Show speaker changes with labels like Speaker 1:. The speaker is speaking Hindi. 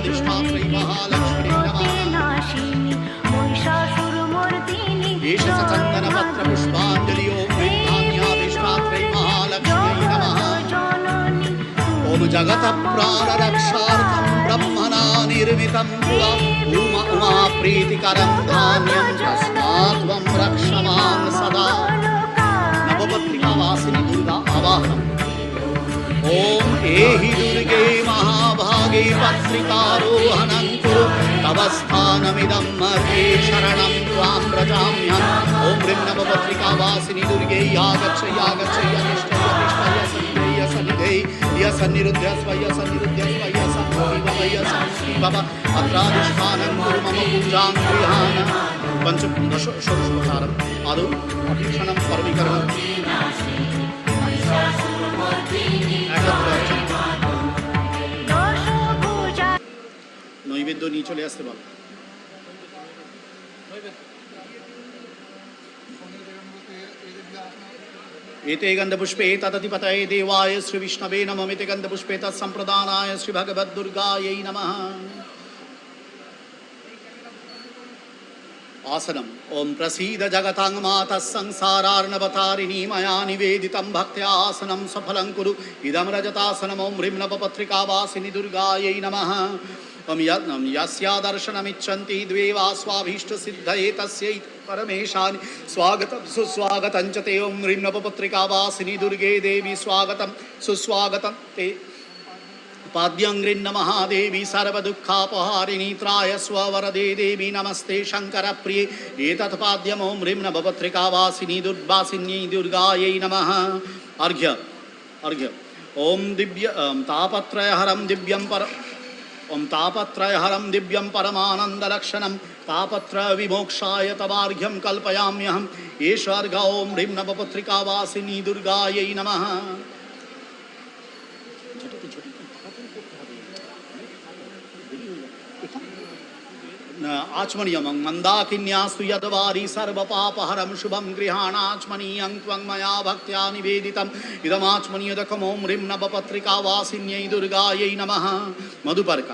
Speaker 1: अधिष्ठात्री महालक्ष्मी एष सचन्दनपत्रपुष्पाञ्जलि ॐ विद्यान्याधिष्ठात्री महालक्ष्मी नमः। ॐ जगतः प्राणरक्षार्थं ब्रह्मणा निर्मितं उमा प्रीतिकरं धान्यं तस्मात् त्वं रक्ष मां सदा। नवपत्रिकावासिनी दुर्गा आवाहनम्। ओम एहि दुर्गे महाभागे पत्रिकारोहणं कुरु तव स्थानमिदं मर्ते शरणं त्वां व्रजाम्यहम्। ओम ह्रीं नवपत्रिकावासिनी दुर्गे यागच्छ यागच्छ यतिष्ठय सन्निधे सन्निरुध्य स्वय भव अत्राधिष्ठानं कुरु मम पूजां गृहाण। पंचदशोपचारम् आदौ अभीषणं परमीकरणम् নৈবেদ্য নিয়ে চলে আসতে বল। एते गंधपुष्पे तदधिपतये देवाय श्री विष्णवे नमः। एते गंधपुष्पे तत्संप्रदानाय श्री भगवद्दुर्गायै नमः। आसनम ओम प्रसीद जगतां मातः संसारार्णवतारिणी मया निवेदितं भक्त्या आसनं सफलं कुरु इदं रजतासनम्। ओम ह्रीं नवपत्रिकावासिनी दुर्गायै नमः। ओम यस्या दर्शनमिच्छन्ति द्वे वा स्वाभीष्टसिद्धये तस्यै परमेशानि स्वागतं सुस्वागतं च ते। ओम ह्रीं नवपत्रिकावासिनी दुर्गे देवी स्वागतं सुस्वागतं ते। पाद्यंग्रीं महादेवी सर्वदुःखापहारिणी त्राय स्वरदे देवी नमस्ते शंकरप्रिये। एतत् पाद्यम् ओम ह्रीं नवपत्रिकावासिनी दुर्वासिन्यै दुर्गायै नमः। अर्घ्य अर्घ्य ओम दिव्य तापत्रयहरं दिव्यं पर ओम तापत्रयहरं दिव्यं परमानन्दलक्षणं तापत्रय विमोक्षाय तवार्घ्यं कल्पयाम्यहम्। एष अर्घ्य ओम ह्रीं नवपत्रिकावासिनी दुर्गायै नमः। आचमनीयं मन्दाकिन्यास्तु यद्वारी सर्वपापहरं शुभं गृहाणाचमनीयं त्वं मया भक्त्या निवेदितम्। इदमाचमनीयदकम् ओम ह्रीं नवपत्रिकावासिन्यै दुर्गायै नमः। मधुपर्क